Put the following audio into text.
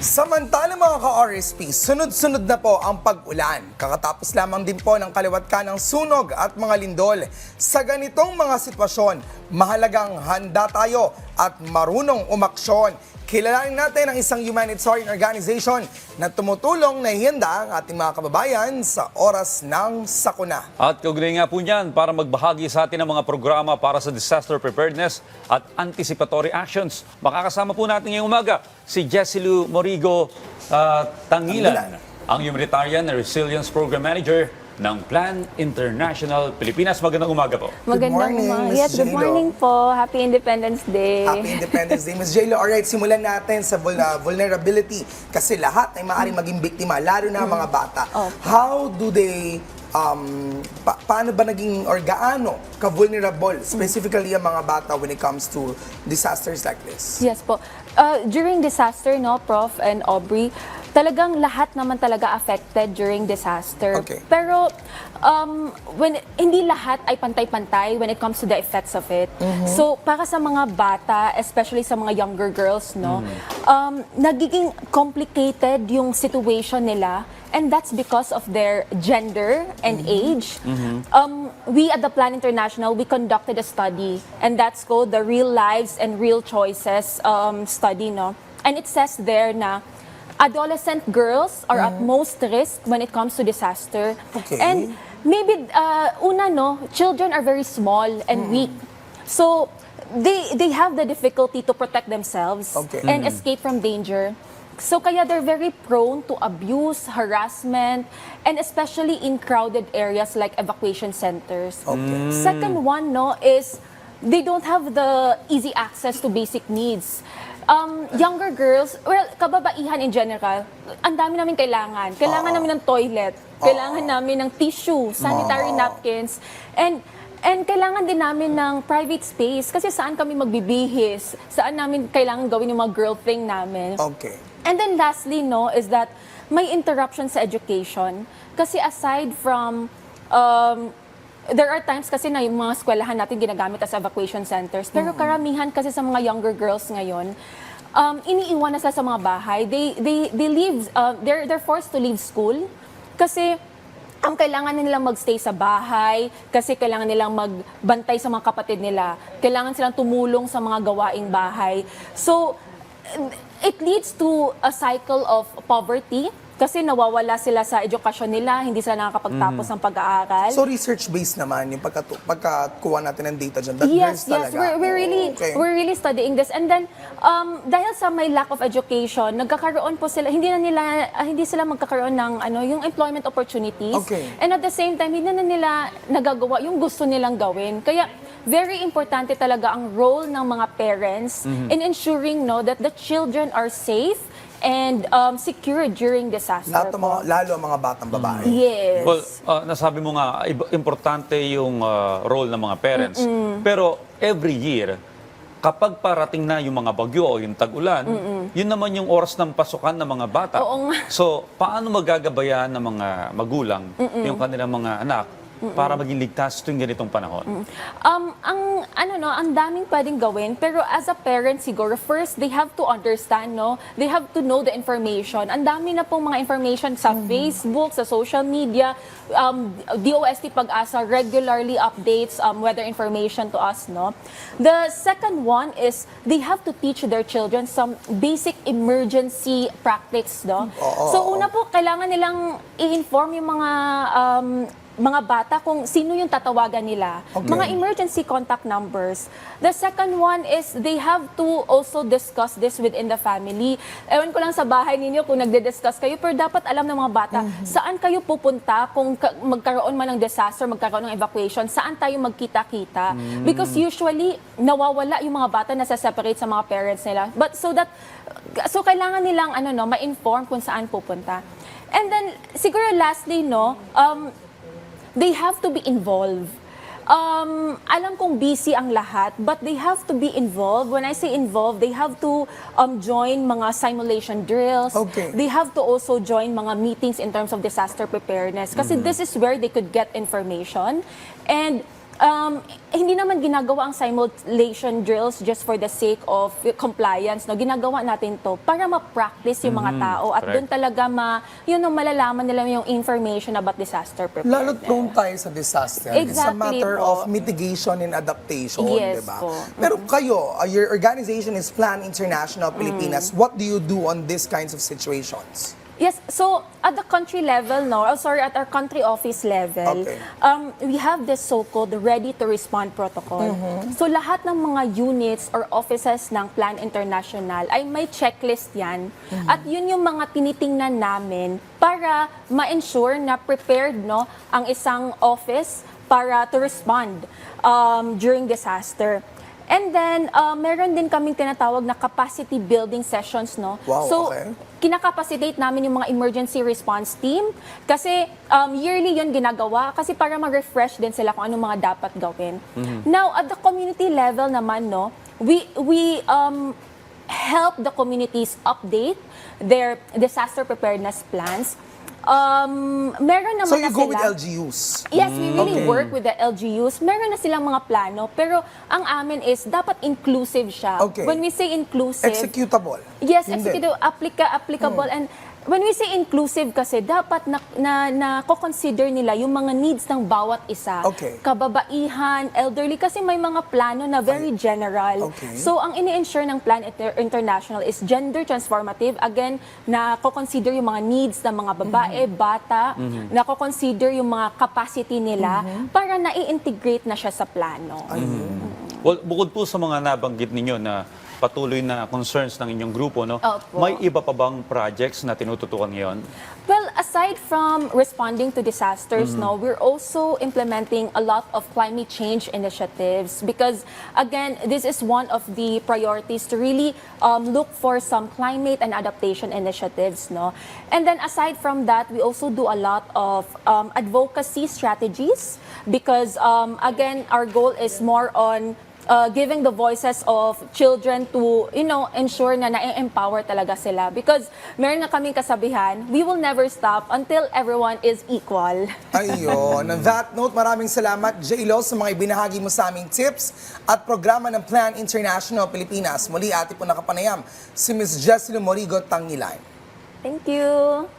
Samantala mga ka-RSP, sunod-sunod na po ang pag-ulan. Kakatapos lamang din po ng kaliwat ng sunog at mga lindol. Sa ganitong mga sitwasyon, mahalagang handa tayo at marunong umaksyon. Kilalanin natin ang isang humanitarian organization na tumutulong na ihanda ang ating mga kababayan sa oras ng sakuna. At kaugnay nga po niyan para magbahagi sa atin ng mga programa para sa disaster preparedness at anticipatory actions. Makakasama po natin ngayong umaga si Jessilu Morigo Tag-ulan, ang Humanitarian Resilience Program Manager ng Plan International Pilipinas. Magandang umaga po. Magandang umaga. Yes, good morning po. Happy Independence Day. Happy Independence Day, Ms. J-Lo. Alright, simulan natin sa vulnerability kasi lahat ay maaaring maging biktima, lalo na mga bata. How do they paano ba naging or gaano ka-vulnerable, specifically ang mga bata when it comes to disasters like this? Yes po. During disaster, no, Prof. and Aubrey, talagang lahat naman talaga affected during disaster. Okay. Pero hindi lahat ay pantay-pantay when it comes to the effects of it. So para sa mga bata, especially sa mga younger girls, no, nagiging complicated yung situation nila. And that's because of their gender and age. We at the Plan International, we conducted a study, and that's called the Real Lives and Real Choices study, no? And it says there na adolescent girls are at most risk when it comes to disaster. Okay. And maybe, una, no, children are very small and weak. So, they have the difficulty to protect themselves and escape from danger. So kaya they're very prone to abuse, harassment, and especially in crowded areas like evacuation centers. Second one, no, is they don't have the easy access to basic needs. Younger girls, well, kababaihan in general, ang dami namin kailangan. Kailangan namin ng toilet, kailangan namin ng tissue, sanitary napkins, and kailangan din namin ng private space kasi saan kami magbibihis, saan namin kailangan gawin yung mga girl thing namin. Okay. And then lastly, no, is that may interruption sa education. Kasi aside from, there are times kasi na yung mga eskwelahan natin ginagamit as evacuation centers. Pero karamihan kasi sa mga younger girls ngayon, iniiwan na sila sa mga bahay. They leave, they're forced to leave school. Kasi ang kailangan nilang magstay sa bahay, kasi kailangan nilang magbantay sa mga kapatid nila. Kailangan silang tumulong sa mga gawaing bahay. So, it leads to a cycle of poverty kasi nawawala sila sa edukasyon nila, hindi sila nakakapagtapos ng pag-aaral. So research-based naman yung pagkakuha natin ng data dyan. That Yes, talaga. we're really studying this. And then dahil sa may lack of education, nagkakaroon po sila hindi sila magkakaroon ng yung employment opportunities. And at the same time, hindi na nila nagagawa yung gusto nilang gawin. Kaya very importante talaga ang role ng mga parents in ensuring that the children are safe and secure during disaster. Lalo ang mga batang babae. Yes. Well, nasabi mo nga, importante yung role ng mga parents. Pero every year, kapag parating na yung mga bagyo o yung tag-ulan, yun naman yung oras ng pasukan ng mga bata. Oo nga. So, paano magagabayan ng mga magulang yung kanilang mga anak para maging ligtas tuwing ganitong panahon? Ang daming pwedeng gawin, pero as a parent siguro, first, they have to understand, they have to know the information. Ang dami na pong mga information sa Facebook, sa social media, DOST Pag-asa regularly updates weather information to us, The second one is, they have to teach their children some basic emergency practice, So una po, kailangan nilang i-inform yung mga bata kung sino yung tatawagan nila. Mga emergency contact numbers. The second one is they have to also discuss this within the family. Ewan ko lang sa bahay ninyo kung nagde-discuss kayo, pero dapat alam ng mga bata saan kayo pupunta kung magkaroon man ng disaster, magkaroon ng evacuation, saan tayo magkita-kita. Because usually, nawawala yung mga bata na separate sa mga parents nila. But so kailangan nilang ma-inform kung saan pupunta. And then, siguro lastly, they have to be involved. Alam kong busy ang lahat, but they have to be involved. When I say involved, they have to join mga simulation drills. They have to also join mga meetings in terms of disaster preparedness. Kasi this is where they could get information. And hindi naman ginagawa ang simulation drills just for the sake of compliance. No? Ginagawa natin to para ma-practice yung mga tao at correct. doon talaga malalaman nila yung information about disaster preparedness. Lalo't prone tayo sa disaster. It's a Exactly matter po. of mitigation and adaptation, Yes di ba? po. Pero kayo, your organization is Plan International Pilipinas. What do you do on these kinds of situations? Yes, so at the country level, at our country office level, Okay. we have this so-called ready to respond protocol. So lahat ng mga units or offices ng Plan International ay may checklist yan. At yun yung mga tinitingnan namin para ma-ensure na prepared ang isang office para to respond during disaster. And then, meron din kaming tinatawag na capacity building sessions, no? Wow, So, okay. kinakapacitate namin yung mga emergency response team kasi yearly yun ginagawa kasi para mag-refresh din sila kung anong mga dapat gawin. Now, at the community level naman, we help the communities update their disaster preparedness plans. Meron naman So you na go sila. with LGUs? Yes, we really Okay. work with the LGUs. Meron na silang mga plano, pero ang amin is dapat inclusive siya. Okay. When we say inclusive, Executable? yes, Hindi. executive, applicable. And when we say inclusive kasi, dapat na consider nila yung mga needs ng bawat isa. Okay. Kababaihan, elderly, kasi may mga plano na very general. Okay. So, ang ini-ensure ng Plan International is gender transformative. Again, na-consider yung mga needs ng mga babae, bata, na-consider yung mga capacity nila para na-i-integrate na siya sa plano. Well, bukod po sa mga nabanggit ninyo na patuloy na concerns ng inyong grupo, Opo. may iba pa bang projects na tinututukan ngayon? Well, aside from responding to disasters, we're also implementing a lot of climate change initiatives because, again, this is one of the priorities to really look for some climate and adaptation initiatives. And then aside from that, we also do a lot of advocacy strategies because, again, our goal is more on giving the voices of children to, ensure na na-empower talaga sila. Because meron na kaming kasabihan, we will never stop until everyone is equal. Ayun. On that note, maraming salamat, J-Lo, sa mga ibinahagi mo sa aming tips at programa ng Plan International Pilipinas. Muli, ati po nakapanayam, si Ms. Jessie Morigo Tangilan. Thank you.